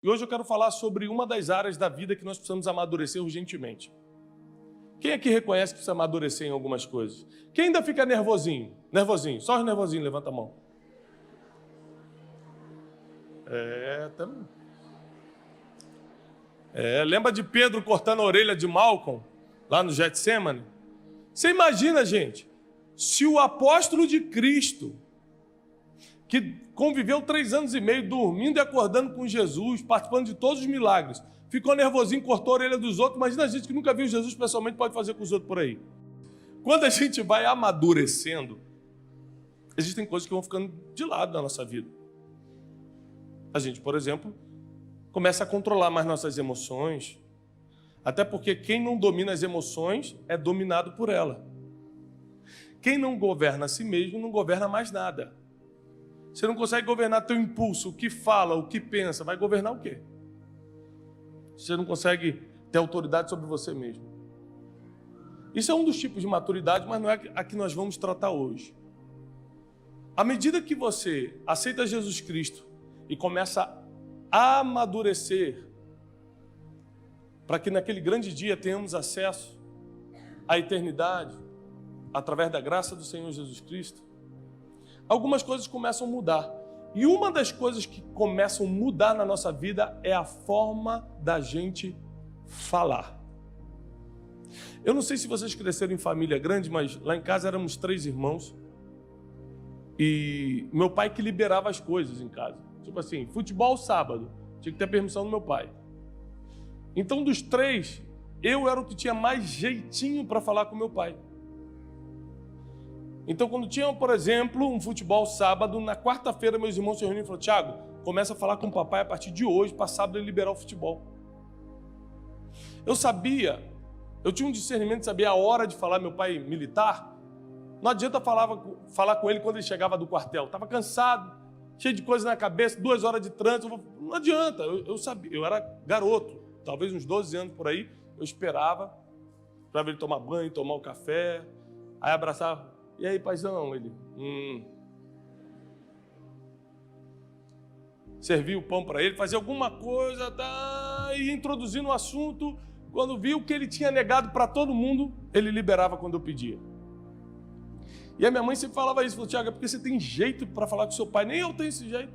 E hoje eu quero falar sobre uma das áreas da vida que nós precisamos amadurecer urgentemente. Quem aqui reconhece que precisa amadurecer em algumas coisas? Quem ainda fica nervosinho? Nervosinho, só os nervosinhos, levanta a mão. Lembra de Pedro cortando a orelha de Malcolm, lá no Getsemane? Você imagina, gente, se o apóstolo de Cristo, que conviveu 3 anos e meio, dormindo e acordando com Jesus, participando de todos os milagres, ficou nervosinho, cortou a orelha dos outros. Imagina a gente que nunca viu Jesus pessoalmente, pode fazer com os outros por aí. Quando a gente vai amadurecendo, existem coisas que vão ficando de lado na nossa vida. A gente, por exemplo, começa a controlar mais nossas emoções, até porque quem não domina as emoções é dominado por ela. Quem não governa a si mesmo não governa mais nada. Você não consegue governar teu impulso, o que fala, o que pensa, vai governar o quê? Você não consegue ter autoridade sobre você mesmo. Isso é um dos tipos de maturidade, mas não é a que nós vamos tratar hoje. À medida que você aceita Jesus Cristo e começa a amadurecer, para que naquele grande dia tenhamos acesso à eternidade, através da graça do Senhor Jesus Cristo, algumas coisas começam a mudar. E uma das coisas que começam a mudar na nossa vida é a forma da gente falar. Eu não sei se vocês cresceram em família grande, mas lá em casa éramos 3 irmãos. E meu pai que liberava as coisas em casa. Tipo assim, futebol sábado, tinha que ter permissão do meu pai. Então, dos 3, eu era o que tinha mais jeitinho para falar com meu pai. Então, quando tinha, por exemplo, um futebol sábado, na quarta-feira meus irmãos se reuniram e falaram: Tiago, começa a falar com o papai a partir de hoje, para sábado ele liberar o futebol. Eu tinha um discernimento de saber a hora de falar. Meu pai militar, não adianta falar com ele quando ele chegava do quartel. Estava cansado, cheio de coisa na cabeça, 2 horas de trânsito, não adianta. Eu sabia, eu era garoto, talvez uns 12 anos por aí, eu esperava para ver ele tomar banho, tomar o café, aí abraçava. E aí, paizão? Ele, servia o pão para ele, fazia alguma coisa, e introduzindo o assunto. Quando viu que ele tinha negado para todo mundo, ele liberava quando eu pedia. E a minha mãe sempre falava isso, falou: Tiago, é porque você tem jeito para falar com seu pai, nem eu tenho esse jeito.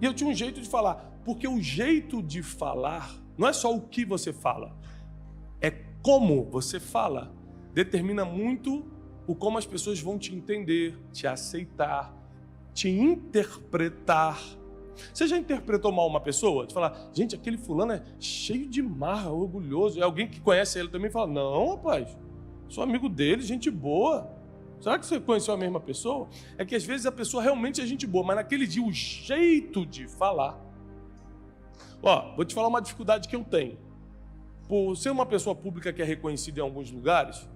E eu tinha um jeito de falar, porque o jeito de falar não é só o que você fala, é como você fala. Determina muito o como as pessoas vão te entender, te aceitar, te interpretar. Você já interpretou mal uma pessoa? De falar: gente, aquele fulano é cheio de marra, orgulhoso. É alguém que conhece ele também fala: não, rapaz, sou amigo dele, gente boa. Será que você conheceu a mesma pessoa? É que às vezes a pessoa realmente é gente boa, mas naquele dia o jeito de falar. Vou te falar uma dificuldade que eu tenho. Por ser uma pessoa pública que é reconhecida em alguns lugares,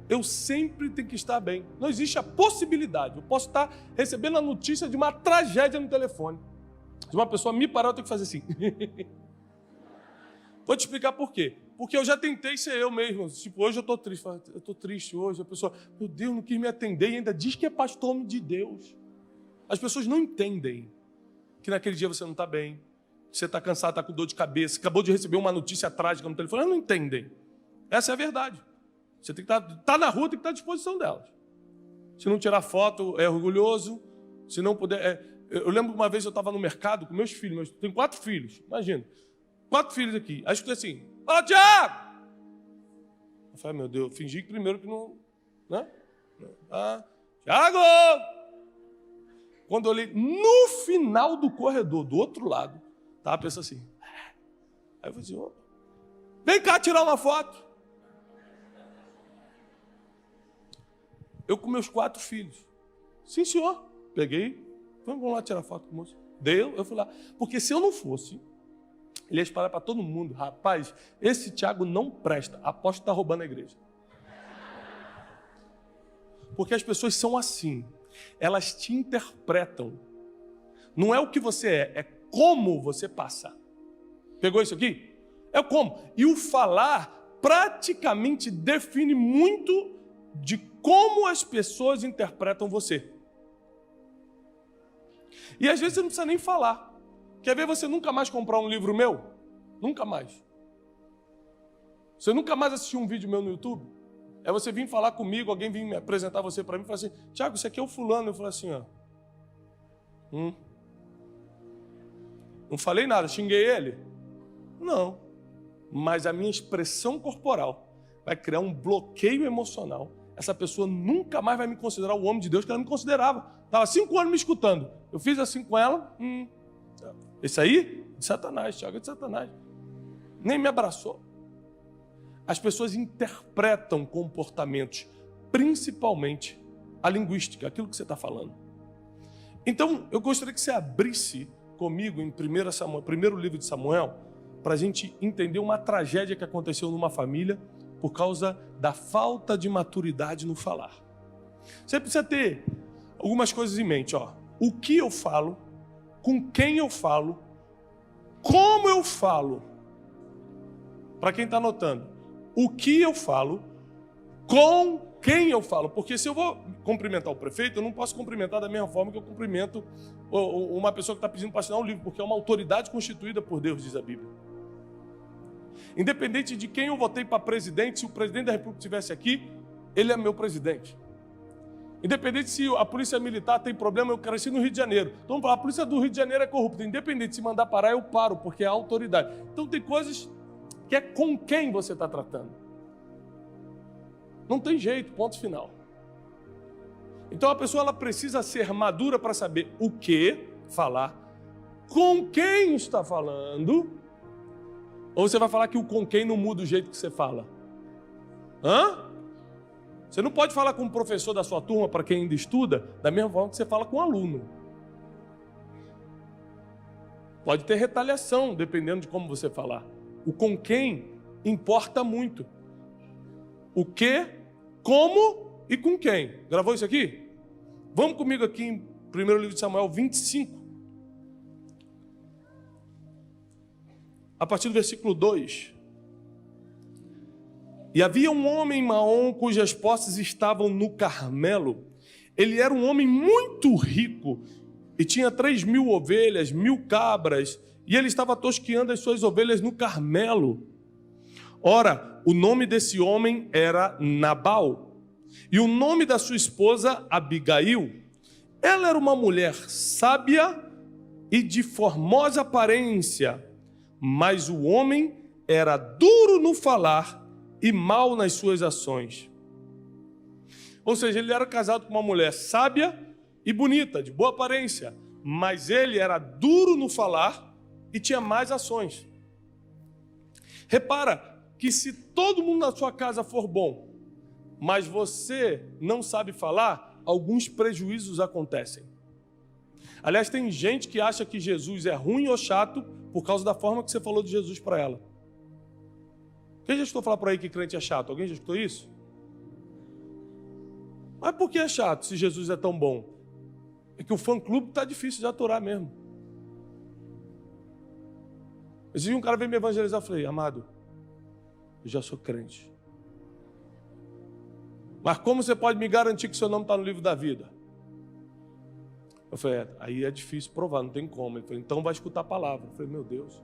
eu sempre tenho que estar bem. Não existe a possibilidade. Eu posso estar recebendo a notícia de uma tragédia no telefone. Se uma pessoa me parar, eu tenho que fazer assim. Vou te explicar por quê. Porque eu já tentei ser eu mesmo. Tipo, hoje eu estou triste. Eu estou triste hoje. A pessoa, meu Deus, não quis me atender e ainda diz que é pastor homem de Deus. As pessoas não entendem que naquele dia você não está bem, que você está cansado, está com dor de cabeça, acabou de receber uma notícia trágica no telefone. Elas não entendem. Essa é a verdade. Você tem que estar na rua, tem que estar à disposição delas. Se não tirar foto, é orgulhoso. Se não puder... Eu lembro que uma vez eu estava no mercado com meus filhos. Eu tenho 4 filhos, imagina. 4 filhos aqui. Aí eu escutei assim: fala, Tiago! Eu falei: meu Deus, eu fingi que primeiro que não... né? Tiago! Quando eu olhei no final do corredor, do outro lado, estava pensando assim. Aí eu falei assim: opa, vem cá tirar uma foto. Eu com meus 4 filhos. Sim, senhor. Peguei. Vamos lá tirar foto com o moço. Deu, eu fui lá. Porque se eu não fosse, ele ia espalhar para todo mundo: rapaz, esse Tiago não presta. Aposto que está roubando a igreja. Porque as pessoas são assim. Elas te interpretam. Não é o que você é como você passa. Pegou isso aqui? É como. E o falar praticamente define muito de como as pessoas interpretam você. E às vezes você não precisa nem falar. Quer ver você nunca mais comprar um livro meu? Nunca mais. Você nunca mais assistir um vídeo meu no YouTube? É você vir falar comigo, alguém vir me apresentar você para mim e falar assim, Tiago, isso aqui é o fulano. Eu falo assim, ó. Não falei nada, xinguei ele? Não. Mas a minha expressão corporal vai criar um bloqueio emocional. Essa pessoa nunca mais vai me considerar o homem de Deus que ela me considerava. Estava 5 anos me escutando. Eu fiz assim com ela. Esse aí? De Satanás, Tiago, é de Satanás. Nem me abraçou. As pessoas interpretam comportamentos, principalmente a linguística, aquilo que você está falando. Então, eu gostaria que você abrisse comigo em 1 Samuel, primeiro livro de Samuel, para a gente entender uma tragédia que aconteceu numa família por causa da falta de maturidade no falar. Você precisa ter algumas coisas em mente, ó. O que eu falo, com quem eu falo, como eu falo. Para quem está anotando, o que eu falo, com quem eu falo. Porque se eu vou cumprimentar o prefeito, eu não posso cumprimentar da mesma forma que eu cumprimento uma pessoa que está pedindo para assinar um livro, porque é uma autoridade constituída por Deus, diz a Bíblia. Independente de quem eu votei para presidente, se o presidente da República estivesse aqui, ele é meu presidente. Independente se a polícia militar tem problema, eu cresci no Rio de Janeiro. Então, a polícia do Rio de Janeiro é corrupta. Independente se mandar parar, eu paro, porque é a autoridade. Então, tem coisas que é com quem você está tratando. Não tem jeito, ponto final. Então, a pessoa ela precisa ser madura para saber o que falar, com quem está falando. Ou você vai falar que o com quem não muda o jeito que você fala? Você não pode falar com o professor da sua turma, para quem ainda estuda, da mesma forma que você fala com o aluno. Pode ter retaliação, dependendo de como você falar. O com quem importa muito. O que, como e com quem. Gravou isso aqui? Vamos comigo aqui em 1 livro de Samuel 25. A partir do versículo 2. E havia um homem em Maom cujas posses estavam no Carmelo. Ele era um homem muito rico e tinha 3.000 ovelhas, 1.000 cabras, e ele estava tosqueando as suas ovelhas no Carmelo. Ora, o nome desse homem era Nabal, e o nome da sua esposa Abigail. Ela era uma mulher sábia e de formosa aparência, mas o homem era duro no falar e mau nas suas ações. Ou seja, ele era casado com uma mulher sábia e bonita, de boa aparência, mas ele era duro no falar e tinha más ações. Repara que se todo mundo na sua casa for bom, mas você não sabe falar, alguns prejuízos acontecem. Aliás, tem gente que acha que Jesus é ruim ou chato por causa da forma que você falou de Jesus para ela. Quem já escutou falar por aí que crente é chato? Alguém já escutou isso? Mas por que é chato se Jesus é tão bom? É que o fã-clube está difícil de aturar mesmo. Esse dia um cara veio me evangelizar, eu falei, amado, eu já sou crente. Mas como você pode me garantir que seu nome está no livro da vida? Eu falei, aí é difícil provar, não tem como. Ele falou, então vai escutar a palavra. Eu falei, meu Deus.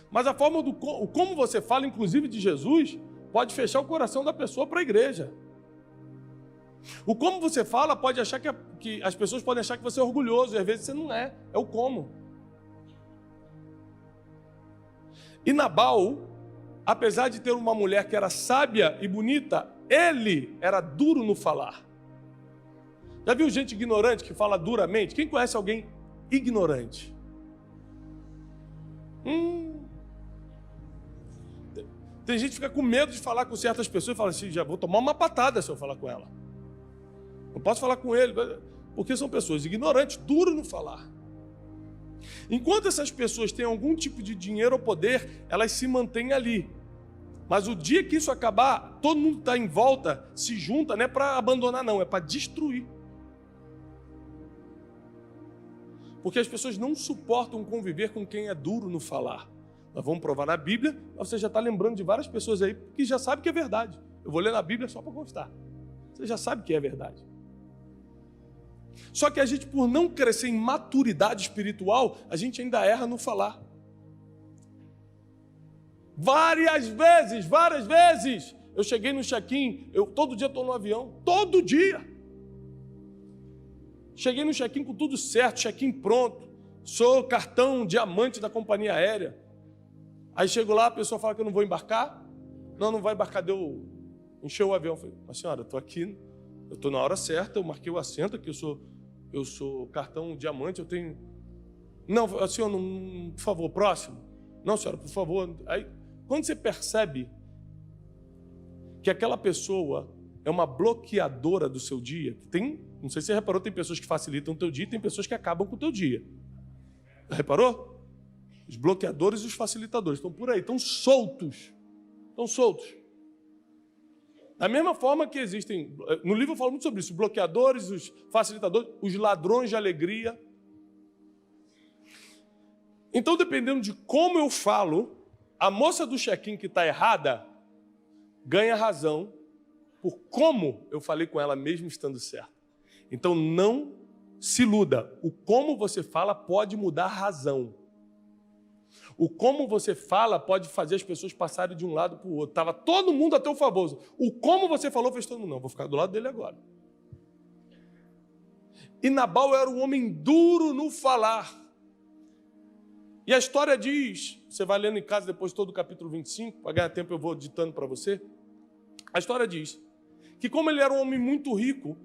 Mas a forma do como você fala, inclusive de Jesus, pode fechar o coração da pessoa para a igreja. O como você fala pode achar que as pessoas podem achar que você é orgulhoso, e às vezes você não é. É o como. E Nabal, apesar de ter uma mulher que era sábia e bonita, ele era duro no falar. Já viu gente ignorante que fala duramente? Quem conhece alguém ignorante? Tem gente que fica com medo de falar com certas pessoas e fala assim, já vou tomar uma patada se eu falar com ela. Não posso falar com ele, porque são pessoas ignorantes, duro no falar. Enquanto essas pessoas têm algum tipo de dinheiro ou poder, elas se mantêm ali. Mas o dia que isso acabar, todo mundo que está em volta se junta, não é para abandonar não, é para destruir. Porque as pessoas não suportam conviver com quem é duro no falar. Nós vamos provar na Bíblia, mas você já está lembrando de várias pessoas aí que já sabem que é verdade. Eu vou ler na Bíblia só para constar. Você já sabe que é verdade. Só que a gente, por não crescer em maturidade espiritual, a gente ainda erra no falar. Várias vezes, eu cheguei no check-in, todo dia estou no avião, todo dia. Cheguei no check-in com tudo certo, check-in pronto, sou cartão diamante da companhia aérea. Aí chego lá, a pessoa fala que eu não vou embarcar. Não vai embarcar, encheu o avião. Eu falei, mas senhora, eu estou aqui, eu estou na hora certa, eu marquei o assento aqui, eu sou cartão diamante, eu tenho... Não, senhor, não, por favor, próximo. Não, senhora, por favor. Aí, quando você percebe que aquela pessoa é uma bloqueadora do seu dia, não sei se você reparou, tem pessoas que facilitam o teu dia e tem pessoas que acabam com o teu dia. Reparou? Os bloqueadores e os facilitadores estão por aí, estão soltos. Da mesma forma que existem, no livro eu falo muito sobre isso, os bloqueadores, os facilitadores, os ladrões de alegria. Então, dependendo de como eu falo, a moça do check-in que está errada ganha razão por como eu falei com ela mesmo estando certa. Então, não se iluda. O como você fala pode mudar a razão. O como você fala pode fazer as pessoas passarem de um lado para o outro. Estava todo mundo a teu favor. O como você falou fez todo mundo. Não, vou ficar do lado dele agora. E Nabal era um homem duro no falar. E a história diz, você vai lendo em casa depois todo o capítulo 25, para ganhar tempo eu vou ditando para você. A história diz que como ele era um homem muito rico,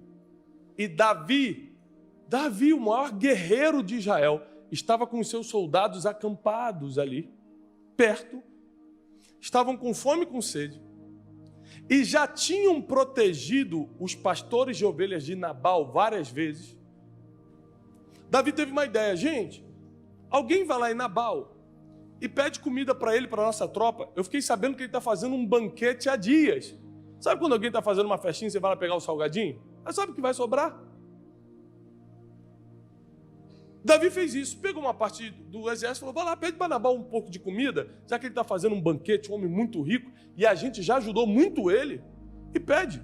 e Davi, o maior guerreiro de Israel, estava com os seus soldados acampados ali, perto, estavam com fome e com sede, e já tinham protegido os pastores de ovelhas de Nabal várias vezes. Davi teve uma ideia, gente, alguém vai lá em Nabal e pede comida para ele, para a nossa tropa. Eu fiquei sabendo que ele está fazendo um banquete há dias. Sabe quando alguém está fazendo uma festinha e você vai lá pegar o salgadinho? Mas sabe o que vai sobrar? Davi fez isso, pegou uma parte do exército e falou, vai lá, pede para Nabal um pouco de comida, já que ele está fazendo um banquete, um homem muito rico, e a gente já ajudou muito ele, e pede.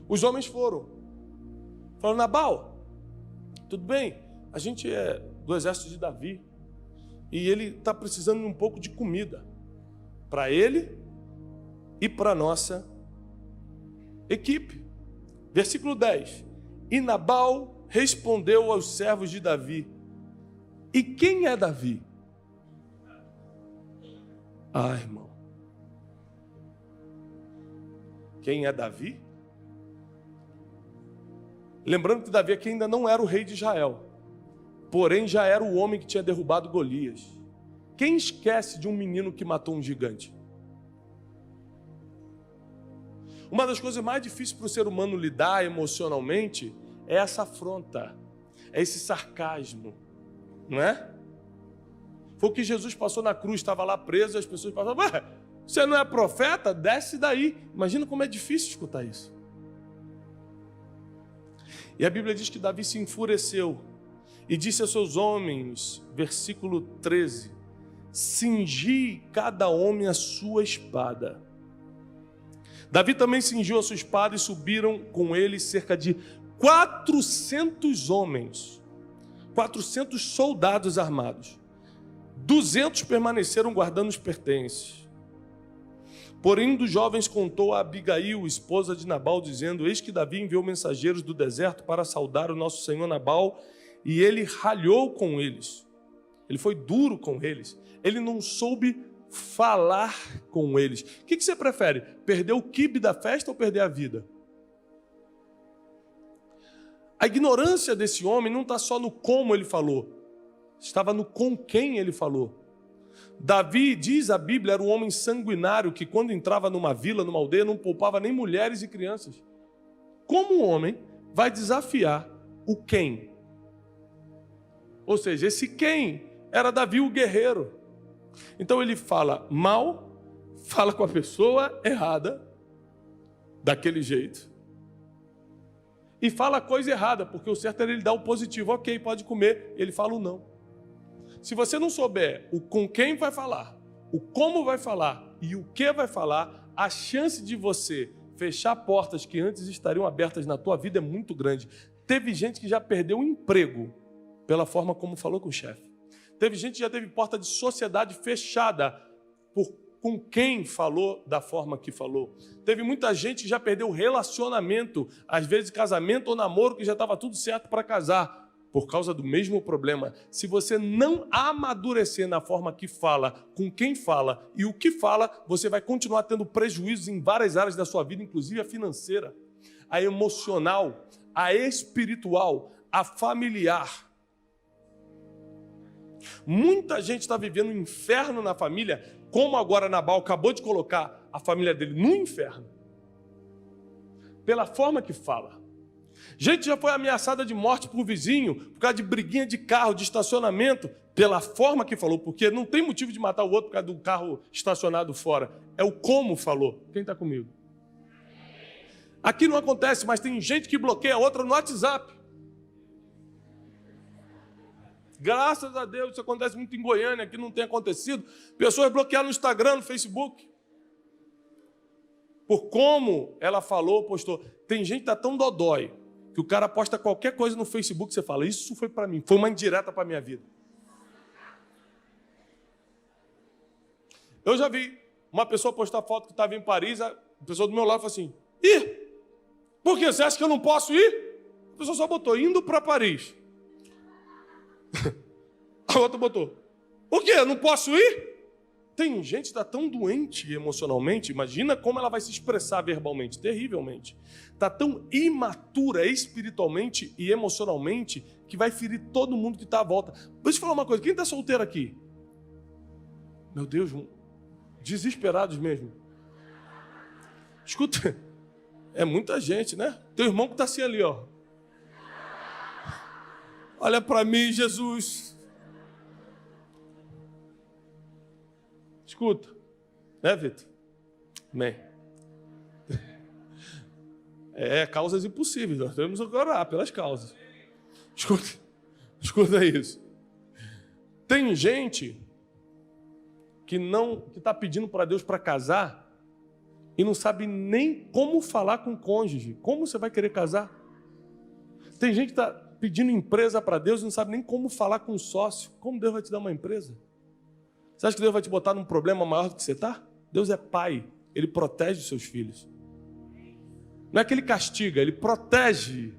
Os homens foram. Falaram, Nabal, tudo bem, a gente é do exército de Davi, e ele está precisando de um pouco de comida, para ele e para a nossa equipe. Versículo 10. E Nabal respondeu aos servos de Davi, e quem é Davi? Ah, irmão. Quem é Davi? Lembrando que Davi aqui ainda não era o rei de Israel, porém já era o homem que tinha derrubado Golias. Quem esquece de um menino que matou um gigante? Uma das coisas mais difíceis para o ser humano lidar emocionalmente é essa afronta, é esse sarcasmo, não é? Foi o que Jesus passou na cruz, estava lá preso, e as pessoas passavam, você não é profeta? Desce daí. Imagina como é difícil escutar isso. E a Bíblia diz que Davi se enfureceu e disse a seus homens, versículo 13, cingi cada homem a sua espada. Davi também cingiu a sua espada e subiram com ele cerca de 400 homens, 400 soldados armados. 200 permaneceram guardando os pertences. Porém, um dos jovens contou a Abigail, esposa de Nabal, dizendo, eis que Davi enviou mensageiros do deserto para saudar o nosso senhor Nabal, e ele ralhou com eles. Ele foi duro com eles. Ele não soube falar com eles. O que você prefere? Perder o quibe da festa ou perder a vida? A ignorância desse homem não está só no como ele falou, estava no com quem ele falou. Davi, diz a Bíblia, era um homem sanguinário que quando entrava numa vila, numa aldeia, não poupava nem mulheres e crianças. Como um homem vai desafiar o quem? Ou seja, esse quem era Davi o guerreiro. Então ele fala mal, fala com a pessoa errada, daquele jeito, e fala a coisa errada, porque o certo era ele dar o positivo, ok, pode comer, ele fala o não. Se você não souber o com quem vai falar, o como vai falar e o que vai falar, a chance de você fechar portas que antes estariam abertas na tua vida é muito grande. Teve gente que já perdeu o emprego pela forma como falou com o chefe. Teve gente que já teve porta de sociedade fechada com quem falou da forma que falou. Teve muita gente que já perdeu o relacionamento, às vezes casamento ou namoro, que já estava tudo certo para casar, por causa do mesmo problema. Se você não amadurecer na forma que fala, com quem fala e o que fala, você vai continuar tendo prejuízos em várias áreas da sua vida, inclusive a financeira, a emocional, a espiritual, a familiar. Muita gente está vivendo um inferno na família, como agora Nabal acabou de colocar a família dele no inferno, pela forma que fala. Gente já foi ameaçada de morte por vizinho, por causa de briguinha de carro, de estacionamento, pela forma que falou, porque não tem motivo de matar o outro por causa do carro estacionado fora, é o como falou. Quem está comigo? Aqui não acontece, mas tem gente que bloqueia a outra no WhatsApp. Graças a Deus, isso acontece muito em Goiânia, aqui não tem acontecido. Pessoas bloquearam no Instagram, no Facebook. Por como ela falou, postou. Tem gente que está tão dodói, que o cara posta qualquer coisa no Facebook, você fala, isso foi para mim, foi uma indireta para a minha vida. Eu já vi uma pessoa postar foto que estava em Paris, a pessoa do meu lado falou assim, por quê? Você acha que eu não posso ir? A pessoa só botou, indo para Paris. A outra botou, o quê? Eu não posso ir? Tem gente que está tão doente emocionalmente, imagina como ela vai se expressar verbalmente, terrivelmente. Está tão imatura espiritualmente e emocionalmente que vai ferir todo mundo que está à volta. Deixa eu falar uma coisa, quem está solteiro aqui? Meu Deus, desesperados mesmo. Escuta, é muita gente, né? Teu irmão que está assim ali, ó. Olha para mim, Jesus. Escuta, né, Vitor? Amém. Causas impossíveis, nós temos que orar pelas causas. Escuta isso. Tem gente que está pedindo para Deus para casar e não sabe nem como falar com o cônjuge. Como você vai querer casar? Tem gente que está pedindo empresa para Deus e não sabe nem como falar com o sócio. Como Deus vai te dar uma empresa? Você acha que Deus vai te botar num problema maior do que você está? Deus é pai, Ele protege os seus filhos. Não é que Ele castiga, Ele protege.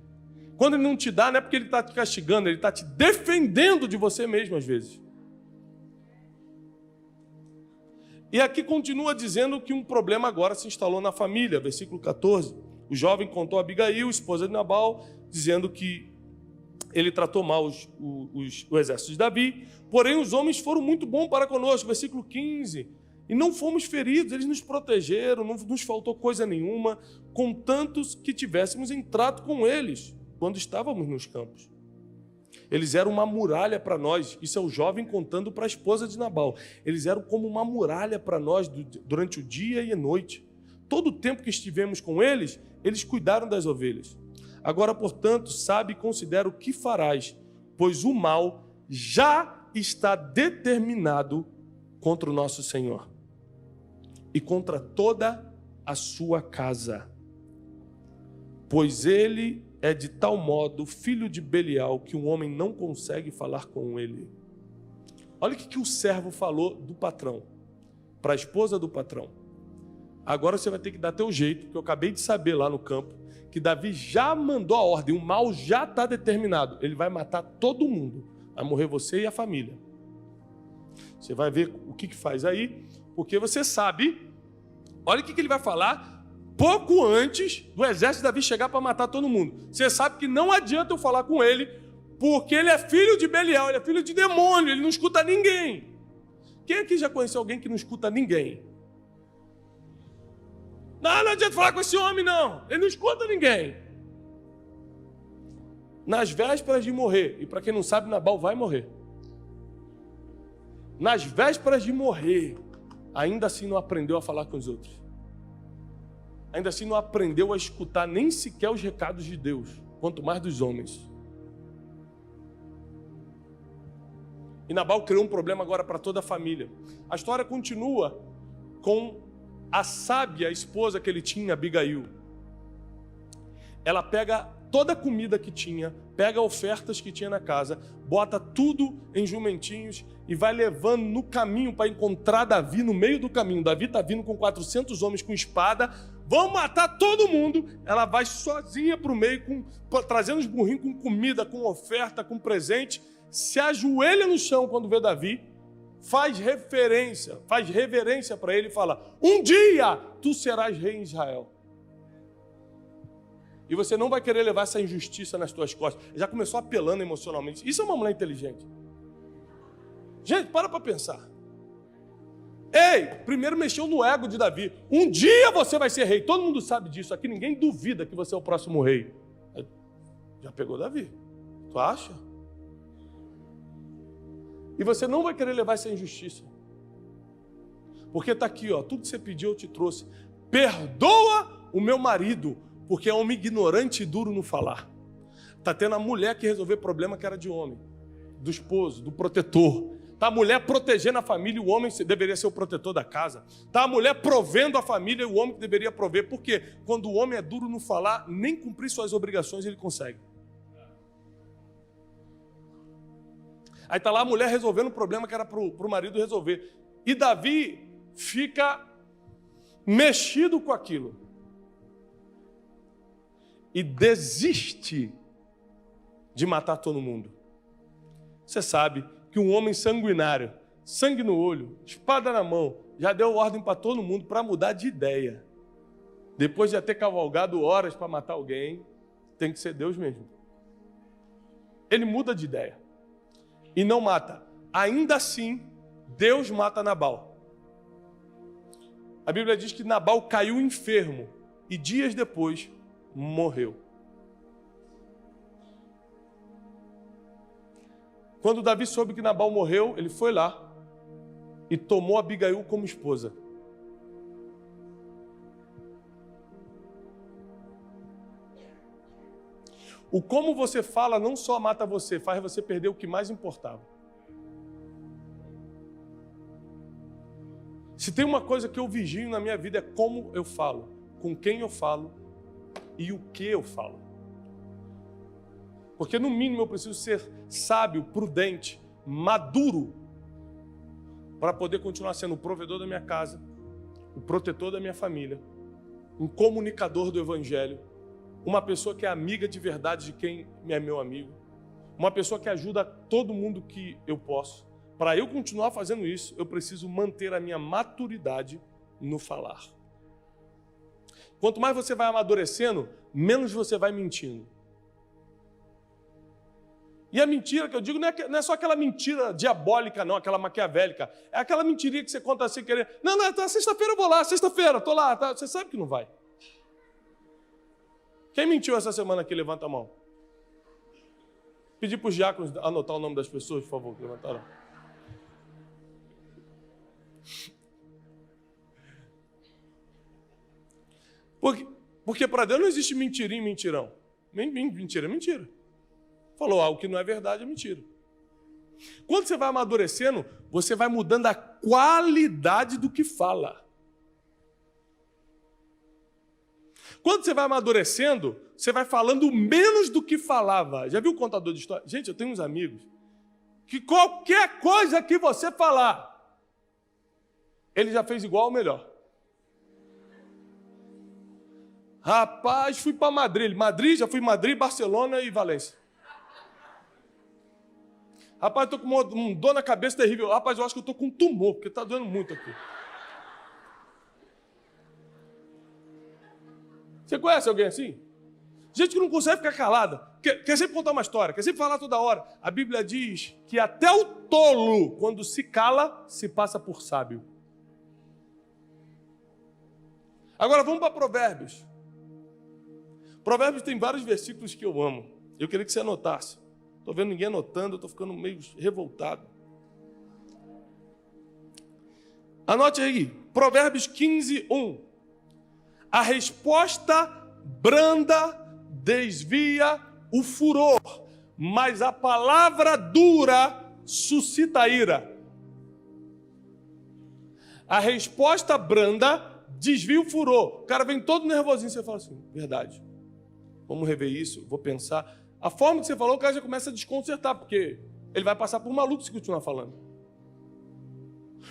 Quando Ele não te dá, não é porque Ele está te castigando, Ele está te defendendo de você mesmo às vezes. E aqui continua dizendo que um problema agora se instalou na família, versículo 14. O jovem contou a Abigail, esposa de Nabal, dizendo que ele tratou mal o exército de Davi, porém os homens foram muito bons para conosco, versículo 15, e não fomos feridos, eles nos protegeram, não nos faltou coisa nenhuma, contanto que tivéssemos entrado com eles, quando estávamos nos campos. Eles eram uma muralha para nós, isso é o jovem contando para a esposa de Nabal, eles eram como uma muralha para nós durante o dia e a noite. Todo o tempo que estivemos com eles, eles cuidaram das ovelhas. Agora, portanto, sabe e considera o que farás, pois o mal já está determinado contra o nosso Senhor e contra toda a sua casa. Pois ele é de tal modo filho de Belial que um homem não consegue falar com ele. Olha o que o servo falou do patrão, para a esposa do patrão. Agora você vai ter que dar teu jeito, porque eu acabei de saber lá no campo que Davi já mandou a ordem, o mal já está determinado. Ele vai matar todo mundo, vai morrer você e a família. Você vai ver o que faz aí, porque você sabe, olha o que ele vai falar, pouco antes do exército de Davi chegar para matar todo mundo. Você sabe que não adianta eu falar com ele, porque ele é filho de Belial, ele é filho de demônio, ele não escuta ninguém. Quem aqui já conheceu alguém que não escuta ninguém? Não adianta falar com esse homem, não. Ele não escuta ninguém. Nas vésperas de morrer, e para quem não sabe, Nabal vai morrer. Nas vésperas de morrer, ainda assim não aprendeu a falar com os outros. Ainda assim não aprendeu a escutar nem sequer os recados de Deus, quanto mais dos homens. E Nabal criou um problema agora para toda a família. A história continua com a sábia esposa que ele tinha, Abigail. Ela pega toda a comida que tinha, pega ofertas que tinha na casa, bota tudo em jumentinhos e vai levando no caminho para encontrar Davi no meio do caminho. Davi está vindo com 400 homens com espada, vão matar todo mundo. Ela vai sozinha para o meio, trazendo os burrinhos com comida, com oferta, com presente, se ajoelha no chão quando vê Davi, faz reverência para ele e fala: um dia tu serás rei em Israel. E você não vai querer levar essa injustiça nas tuas costas. Já começou apelando emocionalmente. Isso é uma mulher inteligente. Gente, para pensar. Ei, primeiro mexeu no ego de Davi. Um dia você vai ser rei. Todo mundo sabe disso. Aqui ninguém duvida que você é o próximo rei. Já pegou Davi. Tu acha? E você não vai querer levar essa injustiça. Porque está aqui, ó, tudo que você pediu eu te trouxe. Perdoa o meu marido, porque é homem ignorante e duro no falar. Está tendo a mulher que resolver problema que era de homem, do esposo, do protetor. Está a mulher protegendo a família e o homem deveria ser o protetor da casa. Está a mulher provendo a família e o homem que deveria prover. Por quê? Quando o homem é duro no falar, nem cumprir suas obrigações ele consegue. Aí está lá a mulher resolvendo um problema que era para o marido resolver. E Davi fica mexido com aquilo. E desiste de matar todo mundo. Você sabe que um homem sanguinário, sangue no olho, espada na mão, já deu ordem para todo mundo para mudar de ideia. Depois de ter cavalgado horas para matar alguém, tem que ser Deus mesmo. Ele muda de ideia e não mata. Ainda assim, Deus mata Nabal. A Bíblia diz que Nabal caiu enfermo e dias depois morreu. Quando Davi soube que Nabal morreu, ele foi lá e tomou Abigail como esposa. O como você fala não só mata você, faz você perder o que mais importava. Se tem uma coisa que eu vigio na minha vida é como eu falo, com quem eu falo e o que eu falo. Porque no mínimo eu preciso ser sábio, prudente, maduro, para poder continuar sendo o provedor da minha casa, o protetor da minha família, um comunicador do evangelho, uma pessoa que é amiga de verdade de quem é meu amigo, uma pessoa que ajuda todo mundo que eu posso. Para eu continuar fazendo isso, eu preciso manter a minha maturidade no falar. Quanto mais você vai amadurecendo, menos você vai mentindo. E a mentira que eu digo não é só aquela mentira diabólica, não, aquela maquiavélica. É aquela mentirinha que você conta sem querer. Não, tá, sexta-feira eu vou lá, sexta-feira, estou lá. Tá, você sabe que não vai. Quem mentiu essa semana aqui? Levanta a mão. Pedi para os diáconos anotar o nome das pessoas, por favor, que levantaram. Porque para Deus não existe mentirinha e mentirão. Mentira é mentira. Falou algo que não é verdade, é mentira. Quando você vai amadurecendo, você vai mudando a qualidade do que fala. Quando você vai amadurecendo, você vai falando menos do que falava. Já viu o contador de história? Gente, eu tenho uns amigos que qualquer coisa que você falar, ele já fez igual ou melhor. Rapaz, fui para Madrid, já fui em Madrid, Barcelona e Valência. Rapaz, estou com uma dor na cabeça terrível. Rapaz, eu acho que eu estou com um tumor, porque está doendo muito aqui. Você conhece alguém assim? Gente que não consegue ficar calada. Quer sempre contar uma história, quer sempre falar toda hora. A Bíblia diz que até o tolo, quando se cala, se passa por sábio. Agora vamos para Provérbios. Provérbios tem vários versículos que eu amo. Eu queria que você anotasse. Estou vendo ninguém anotando, eu estou ficando meio revoltado. Anote aí, Provérbios 15, 1. A resposta branda desvia o furor, mas a palavra dura suscita ira. A resposta branda desvia o furor. O cara vem todo nervosinho, você fala assim, verdade. vamos rever isso, vou pensar. A forma que você falou, o cara já começa a desconcertar, porque ele vai passar por maluco se continuar falando.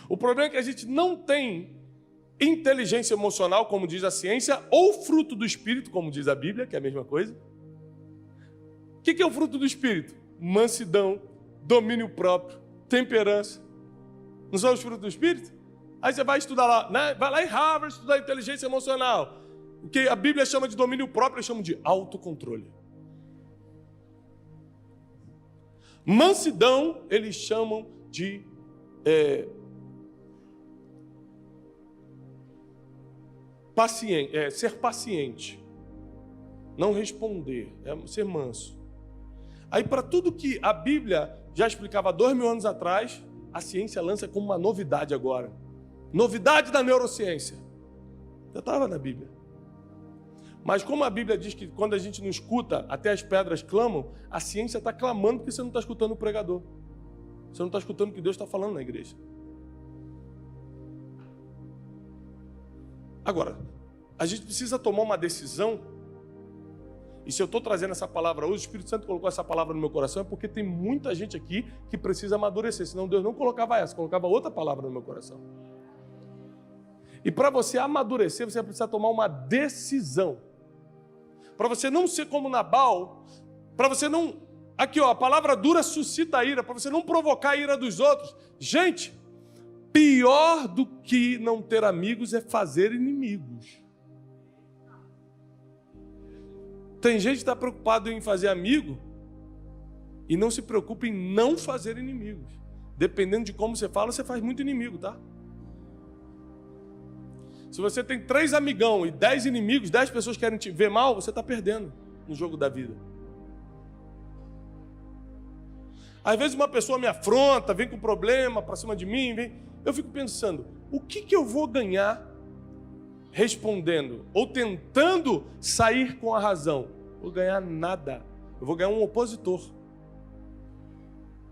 O problema é que a gente não tem inteligência emocional, como diz a ciência, ou fruto do Espírito, como diz a Bíblia, que é a mesma coisa. O que é o fruto do Espírito? Mansidão, domínio próprio, temperança. Não são os frutos do Espírito? Aí você vai estudar lá, né? Vai lá em Harvard estudar inteligência emocional. O que a Bíblia chama de domínio próprio, eles chamam de autocontrole. Mansidão, eles chamam de ser paciente. Não responder, ser manso. Aí, para tudo que a Bíblia já explicava 2000 anos atrás, a ciência lança como uma novidade agora. Novidade da neurociência. Já estava na Bíblia. Mas como a Bíblia diz que quando a gente não escuta, até as pedras clamam, a ciência está clamando porque você não está escutando o pregador. Você não está escutando o que Deus está falando na igreja. Agora, a gente precisa tomar uma decisão. E se eu estou trazendo essa palavra hoje, o Espírito Santo colocou essa palavra no meu coração, é porque tem muita gente aqui que precisa amadurecer. Senão Deus não colocava essa, colocava outra palavra no meu coração. E para você amadurecer, você precisa tomar uma decisão. Para você não ser como Nabal, para você não... Aqui, ó, a palavra dura suscita a ira, para você não provocar a ira dos outros. Gente, pior do que não ter amigos é fazer inimigos. Tem gente que está preocupado em fazer amigo e não se preocupa em não fazer inimigos. Dependendo de como você fala, você faz muito inimigo, tá? Se você tem 3 amigão e 10 inimigos, 10 pessoas querem te ver mal, você está perdendo no jogo da vida. Às vezes uma pessoa me afronta, vem com problema para cima de mim, eu fico pensando, o que eu vou ganhar respondendo ou tentando sair com a razão? Vou ganhar nada. Eu vou ganhar um opositor.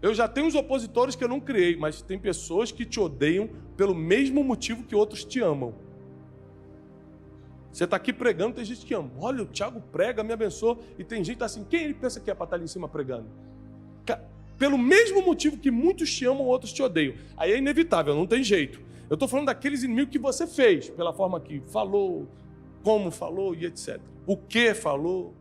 Eu já tenho os opositores que eu não criei, mas tem pessoas que te odeiam pelo mesmo motivo que outros te amam. Você está aqui pregando, tem gente que ama. Olha, o Thiago prega, me abençoa. E tem gente assim, quem ele pensa que é para estar ali em cima pregando? Pelo mesmo motivo que muitos te amam, outros te odeiam. Aí é inevitável, não tem jeito. Eu estou falando daqueles inimigos que você fez, pela forma que falou, como falou e etc. O que falou.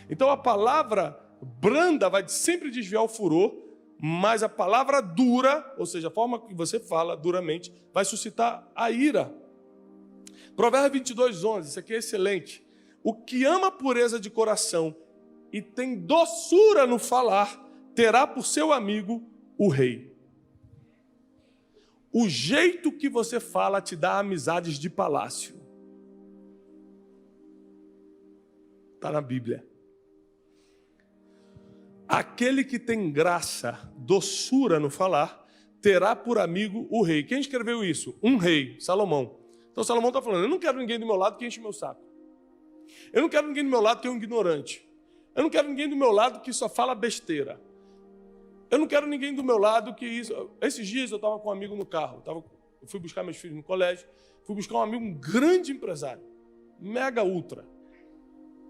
Então a palavra branda vai sempre desviar o furor, mas a palavra dura, ou seja, a forma que você fala duramente, vai suscitar a ira. Provérbios 22:11, isso aqui é excelente. O que ama a pureza de coração e tem doçura no falar, terá por seu amigo o rei. O jeito que você fala te dá amizades de palácio. Está na Bíblia. Aquele que tem graça, doçura no falar, terá por amigo o rei. Quem escreveu isso? Um rei, Salomão. Então Salomão está falando, eu não quero ninguém do meu lado que enche meu saco. Eu não quero ninguém do meu lado que é um ignorante. Eu não quero ninguém do meu lado que só fala besteira. Eu não quero ninguém do meu lado que isso... Esses dias eu estava com um amigo no carro. Eu fui buscar meus filhos no colégio. Fui buscar um amigo, um grande empresário. Mega ultra.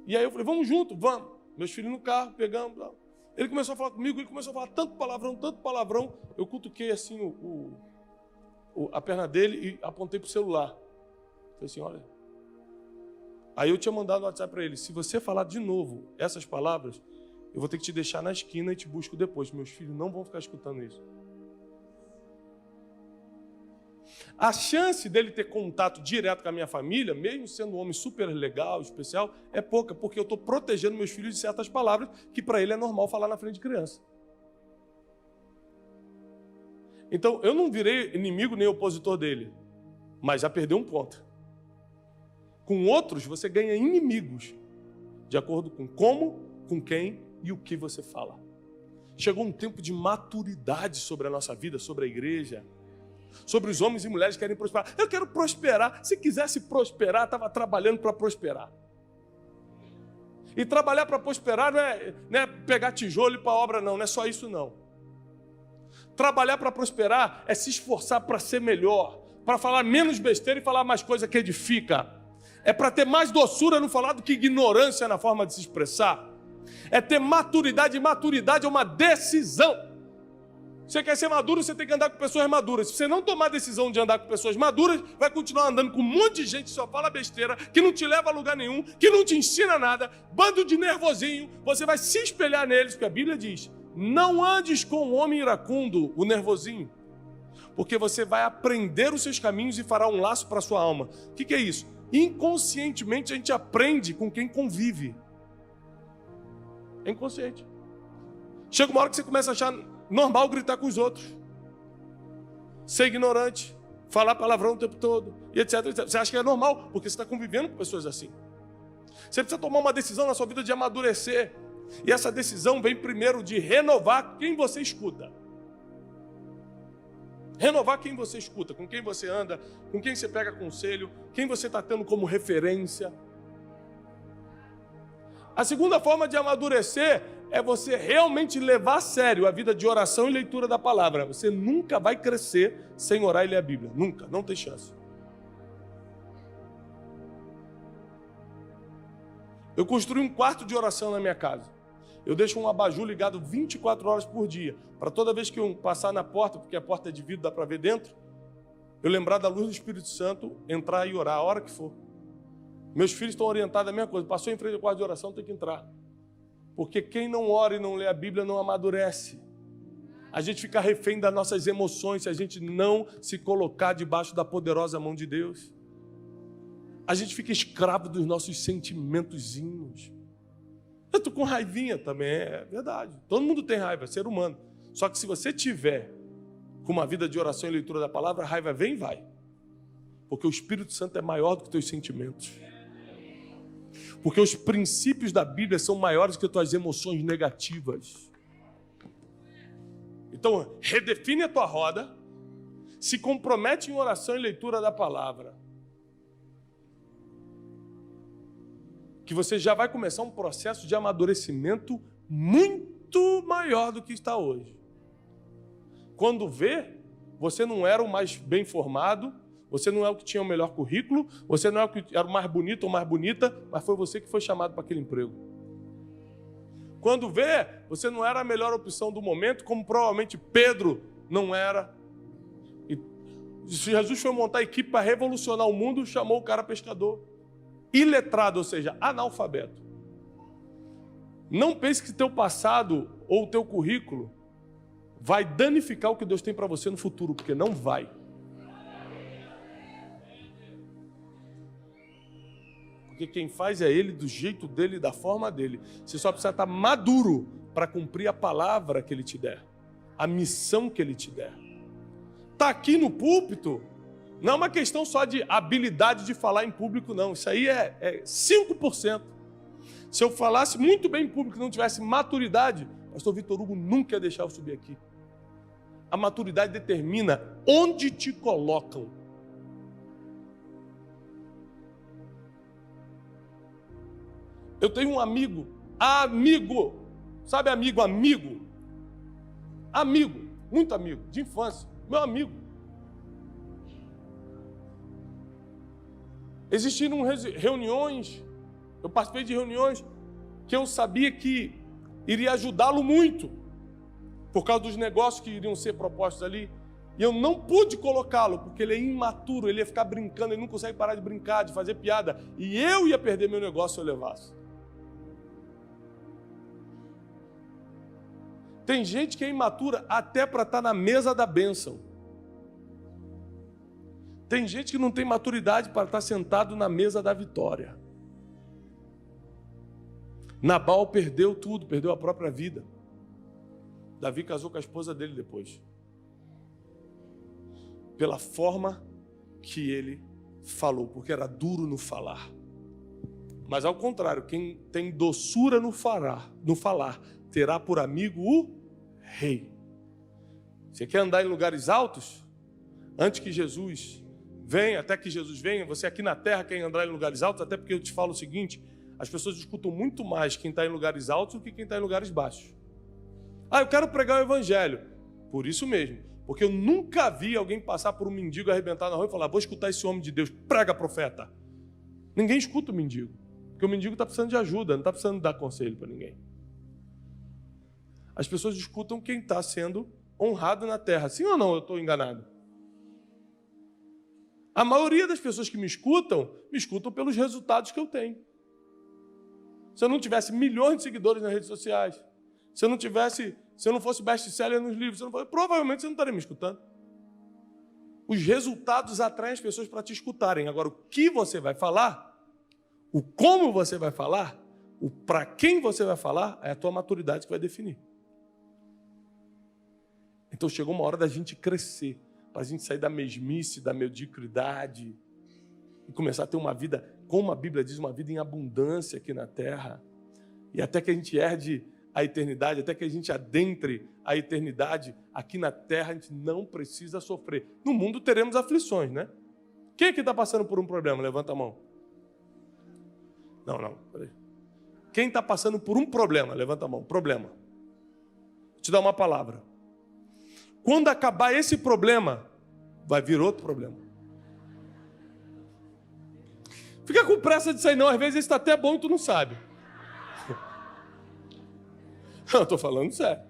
E aí eu falei, vamos junto, vamos. Meus filhos no carro, pegamos. Ele começou a falar comigo, ele começou a falar tanto palavrão. Eu cutuquei assim a perna dele e apontei para o celular. Falei assim, olha. Aí eu tinha mandado no WhatsApp para ele, se você falar de novo essas palavras, eu vou ter que te deixar na esquina e te busco depois. Meus filhos não vão ficar escutando isso. A chance dele ter contato direto com a minha família, mesmo sendo um homem super legal, especial, é pouca, porque eu estou protegendo meus filhos de certas palavras que para ele é normal falar na frente de criança. Então, eu não virei inimigo nem opositor dele, mas já perdeu um ponto. Com outros, você ganha inimigos, de acordo com como, com quem e o que você fala. Chegou um tempo de maturidade sobre a nossa vida, sobre a igreja, sobre os homens e mulheres que querem prosperar. Eu quero prosperar. Se quisesse prosperar, estava trabalhando para prosperar. E trabalhar para prosperar não é pegar tijolo e ir para a obra, não é só isso, não. Trabalhar para prosperar é se esforçar para ser melhor, para falar menos besteira e falar mais coisa que edifica. É para ter mais doçura no falar do que ignorância na forma de se expressar. É ter maturidade, e maturidade é uma decisão. Você quer ser maduro, você tem que andar com pessoas maduras. Se você não tomar a decisão de andar com pessoas maduras, vai continuar andando com um monte de gente que só fala besteira, que não te leva a lugar nenhum, que não te ensina nada, bando de nervosinho. Você vai se espelhar neles, porque a Bíblia diz: não andes com o homem iracundo, o nervosinho, porque você vai aprender os seus caminhos e fará um laço para a sua alma. O que é isso? Inconscientemente a gente aprende com quem convive. É inconsciente. Chega uma hora que você começa a achar normal gritar com os outros, ser ignorante, falar palavrão o tempo todo, e etc, etc. Você acha que é normal, porque você está convivendo com pessoas assim. Você precisa tomar uma decisão na sua vida de amadurecer. E essa decisão vem primeiro de renovar quem você escuta. Renovar quem você escuta, com quem você anda, com quem você pega conselho, quem você está tendo como referência. A segunda forma de amadurecer é você realmente levar a sério a vida de oração e leitura da palavra. Você nunca vai crescer sem orar e ler a Bíblia. Nunca, não tem chance. Eu construí um quarto de oração na minha casa. Eu deixo um abajur ligado 24 horas por dia, para toda vez que eu passar na porta, porque a porta é de vidro, dá para ver dentro, eu lembrar da luz do Espírito Santo, entrar e orar a hora que for. Meus filhos estão orientados a mesma coisa. Passou em frente ao quarto de oração, tem que entrar. Porque quem não ora e não lê a Bíblia não amadurece. A gente fica refém das nossas emoções se a gente não se colocar debaixo da poderosa mão de Deus. A gente fica escravo dos nossos sentimentozinhos. Eu estou com raivinha também, é verdade. Todo mundo tem raiva, é ser humano. Só que se você tiver com uma vida de oração e leitura da palavra, a raiva vem e vai. Porque o Espírito Santo é maior do que os teus sentimentos. Porque os princípios da Bíblia são maiores que as tuas emoções negativas. Então, redefine a tua roda, se compromete em oração e leitura da palavra. Que você já vai começar um processo de amadurecimento muito maior do que está hoje. Quando vê, você não era o mais bem formado, você não é o que tinha o melhor currículo, você não é o que era o mais bonito ou mais bonita, mas foi você que foi chamado para aquele emprego. Quando vê, você não era a melhor opção do momento, como provavelmente Pedro não era. E Jesus foi montar a equipe para revolucionar o mundo, chamou o cara pescador. Iletrado, ou seja, analfabeto. Não pense que teu passado ou teu currículo vai danificar o que Deus tem para você no futuro, porque não vai. Porque quem faz é Ele, do jeito dele, da forma dele. Você só precisa estar maduro para cumprir a palavra que Ele te der, a missão que Ele te der. Está aqui no púlpito, não é uma questão só de habilidade de falar em público, não. Isso aí é 5%. Se eu falasse muito bem em público e não tivesse maturidade, pastor Vitor Hugo nunca ia deixar eu subir aqui. A maturidade determina onde te colocam. Eu tenho um amigo, sabe amigo, muito amigo, de infância, meu amigo. Existiram reuniões, eu participei de reuniões que eu sabia que iria ajudá-lo muito, por causa dos negócios que iriam ser propostos ali, e eu não pude colocá-lo, porque ele é imaturo, ele ia ficar brincando, ele não consegue parar de brincar, de fazer piada, e eu ia perder meu negócio se eu levasse. Tem gente que é imatura até para estar na mesa da bênção. Tem gente que não tem maturidade para estar sentado na mesa da vitória. Nabal perdeu tudo, perdeu a própria vida. Davi casou com a esposa dele depois. Pela forma que ele falou, porque era duro no falar. Mas ao contrário, quem tem doçura no falar, terá por amigo o rei. Você quer andar em lugares altos? Antes que Jesus venha, até que Jesus venha, você aqui na terra quer andar em lugares altos, até porque eu te falo o seguinte, as pessoas escutam muito mais quem está em lugares altos do que quem está em lugares baixos. Eu quero pregar o evangelho. Por isso mesmo, porque eu nunca vi alguém passar por um mendigo, arrebentar na rua e falar, vou escutar esse homem de Deus, prega, profeta. Ninguém escuta o mendigo, porque o mendigo está precisando de ajuda, não está precisando dar conselho para ninguém. As pessoas escutam quem está sendo honrado na terra. Sim ou não? Eu estou enganado? A maioria das pessoas que me escutam pelos resultados que eu tenho. Se eu não tivesse milhões de seguidores nas redes sociais, se eu não fosse best-seller nos livros, provavelmente você não estaria me escutando. Os resultados atraem as pessoas para te escutarem. Agora, o que você vai falar, o como você vai falar, o para quem você vai falar, é a tua maturidade que vai definir. Então chegou uma hora da gente crescer, para a gente sair da mesmice, da mediocridade e começar a ter uma vida, como a Bíblia diz, uma vida em abundância aqui na terra. E até que a gente herde a eternidade, até que a gente adentre a eternidade, aqui na terra a gente não precisa sofrer. No mundo teremos aflições, né? Quem aqui está passando por um problema? Levanta a mão. Não, peraí. Quem está passando por um problema? Levanta a mão. Problema. Vou te dar uma palavra. Quando acabar esse problema, vai vir outro problema. Fica com pressa de sair não, às vezes esse está até bom e tu não sabe. Eu estou falando sério.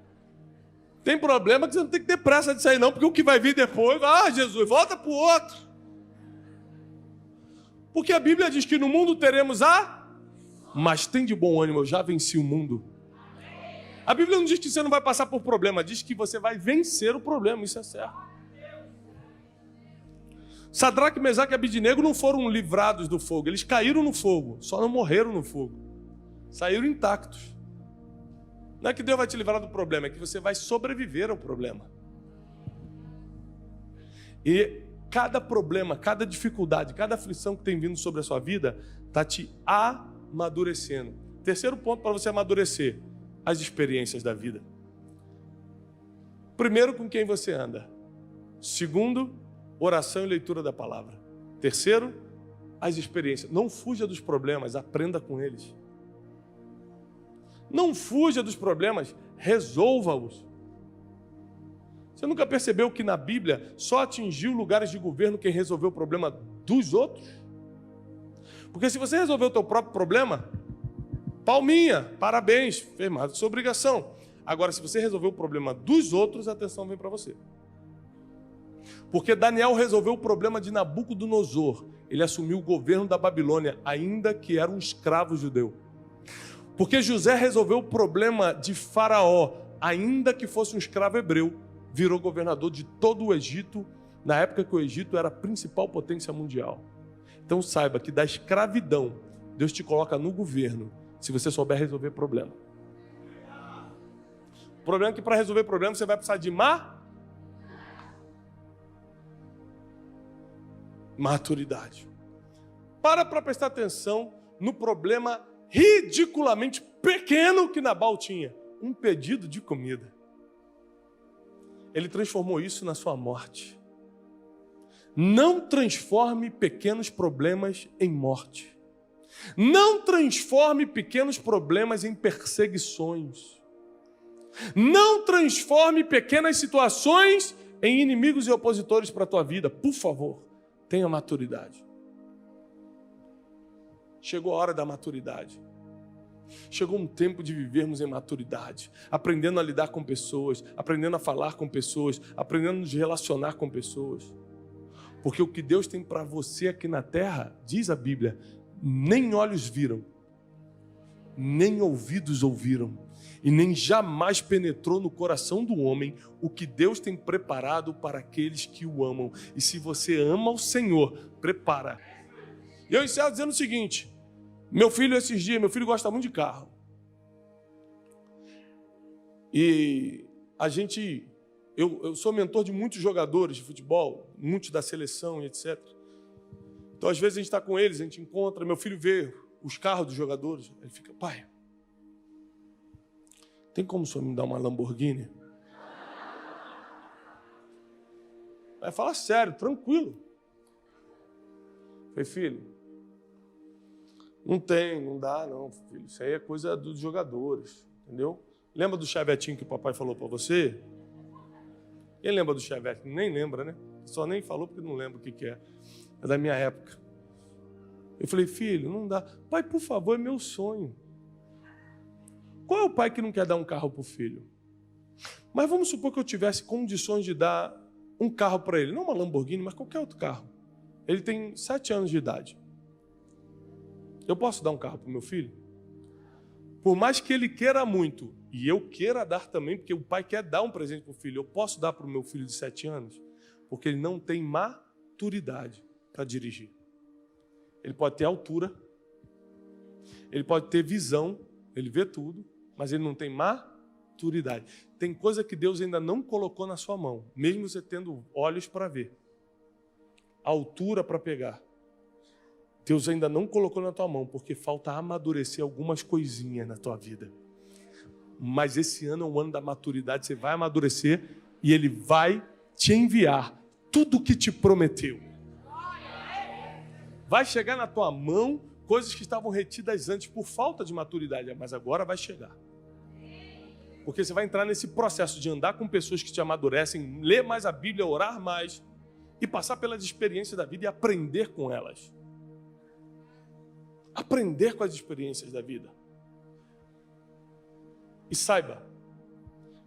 Tem problema que você não tem que ter pressa de sair não, porque o que vai vir depois, Jesus, volta para o outro. Porque a Bíblia diz que no mundo teremos mas tem de bom ânimo, eu já venci o mundo. A Bíblia não diz que você não vai passar por problema, diz que você vai vencer o problema, isso é certo. Sadraque, Mesaque e Abednego não foram livrados do fogo, eles caíram no fogo, só não morreram no fogo. Saíram intactos. Não é que Deus vai te livrar do problema, é que você vai sobreviver ao problema. E cada problema, cada dificuldade, cada aflição que tem vindo sobre a sua vida, está te amadurecendo. Terceiro ponto para você amadurecer: as experiências da vida. Primeiro, com quem você anda. Segundo, oração e leitura da palavra. Terceiro, as experiências. Não fuja dos problemas, aprenda com eles. Não fuja dos problemas, resolva-os. Você nunca percebeu que na Bíblia só atingiu lugares de governo quem resolveu o problema dos outros? Porque se você resolveu o teu próprio problema, palminha, parabéns, fez mais do que sua obrigação. Agora, se você resolveu o problema dos outros, a atenção vem para você. Porque Daniel resolveu o problema de Nabucodonosor. Ele assumiu o governo da Babilônia, ainda que era um escravo judeu. Porque José resolveu o problema de Faraó, ainda que fosse um escravo hebreu, virou governador de todo o Egito, na época que o Egito era a principal potência mundial. Então saiba que da escravidão, Deus te coloca no governo, se você souber resolver problema. O problema é que para resolver problema você vai precisar de maturidade. Para prestar atenção no problema ridiculamente pequeno que Nabal tinha. Um pedido de comida. Ele transformou isso na sua morte. Não transforme pequenos problemas em morte. Não transforme pequenos problemas em perseguições. Não transforme pequenas situações em inimigos e opositores para a tua vida. Por favor, tenha maturidade. Chegou a hora da maturidade. Chegou um tempo de vivermos em maturidade, aprendendo a lidar com pessoas, aprendendo a falar com pessoas, aprendendo a nos relacionar com pessoas. Porque o que Deus tem para você aqui na terra, diz a Bíblia, nem olhos viram, nem ouvidos ouviram, e nem jamais penetrou no coração do homem o que Deus tem preparado para aqueles que o amam. E se você ama o Senhor, prepara. E eu encerro dizendo o seguinte: meu filho gosta muito de carro. E eu sou mentor de muitos jogadores de futebol, muitos da seleção e etc. Então, às vezes, a gente está com eles, a gente encontra, meu filho vê os carros dos jogadores, ele fica: pai, tem como o senhor me dar uma Lamborghini? Vai falar sério, tranquilo. Falei: filho, não dá não, filho. Isso aí é coisa dos jogadores, entendeu? Lembra do chavetinho que o papai falou para você? Quem lembra do chevette? Nem lembra, né? Só nem falou porque não lembra o que é. É da minha época. Eu falei, filho, não dá. Pai, por favor, é meu sonho. Qual é o pai que não quer dar um carro para o filho? Mas vamos supor que eu tivesse condições de dar um carro para ele. Não uma Lamborghini, mas qualquer outro carro. Ele tem 7 anos de idade. Eu posso dar um carro para o meu filho? Por mais que ele queira muito, e eu queira dar também, porque o pai quer dar um presente para o filho, eu posso dar para o meu filho de 7 anos? Porque ele não tem maturidade para dirigir. Ele pode ter altura, ele pode ter visão, ele vê tudo, mas ele não tem maturidade. Tem coisa que Deus ainda não colocou na sua mão, mesmo você tendo olhos para ver, altura para pegar. Deus ainda não colocou na tua mão, porque falta amadurecer algumas coisinhas na tua vida. Mas esse ano é um ano da maturidade, você vai amadurecer e Ele vai te enviar tudo o que te prometeu. Vai chegar na tua mão coisas que estavam retidas antes por falta de maturidade, mas agora vai chegar. Porque você vai entrar nesse processo de andar com pessoas que te amadurecem, ler mais a Bíblia, orar mais e passar pelas experiências da vida e aprender com elas. Aprender com as experiências da vida. E saiba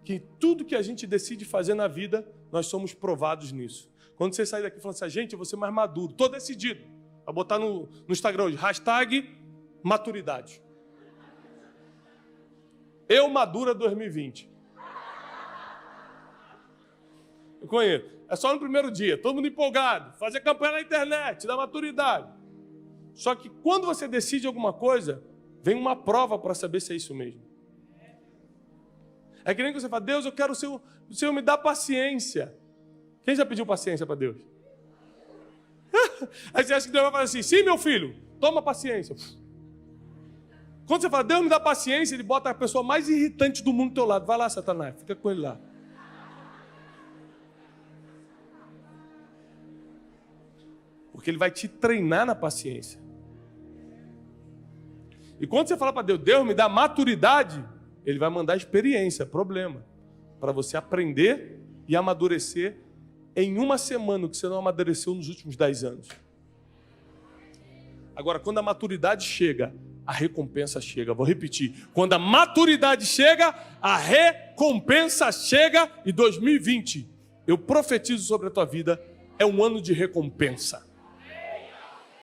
que tudo que a gente decide fazer na vida, nós somos provados nisso. Quando você sai daqui falando assim, gente, eu vou ser mais maduro, estou decidido. Vou botar no Instagram hoje, #maturidade. Eu madura 2020. Eu conheço. É só no primeiro dia, todo mundo empolgado, fazer campanha na internet, da maturidade. Só que quando você decide alguma coisa, vem uma prova para saber se é isso mesmo. É que nem que você fala, Deus, eu quero o Senhor me dá paciência. Quem já pediu paciência para Deus? Aí você acha que Deus vai falar assim, sim, meu filho, toma paciência. Quando você fala, Deus me dá paciência, Ele bota a pessoa mais irritante do mundo do teu lado. Vai lá, Satanás, fica com ele lá. Porque Ele vai te treinar na paciência. E quando você fala para Deus, Deus me dá maturidade, Ele vai mandar experiência, problema, para você aprender e amadurecer em uma semana, o que você não amadureceu nos últimos 10 anos. Agora, quando a maturidade chega, a recompensa chega. Vou repetir. Quando a maturidade chega, a recompensa chega. E 2020, eu profetizo sobre a tua vida, é um ano de recompensa.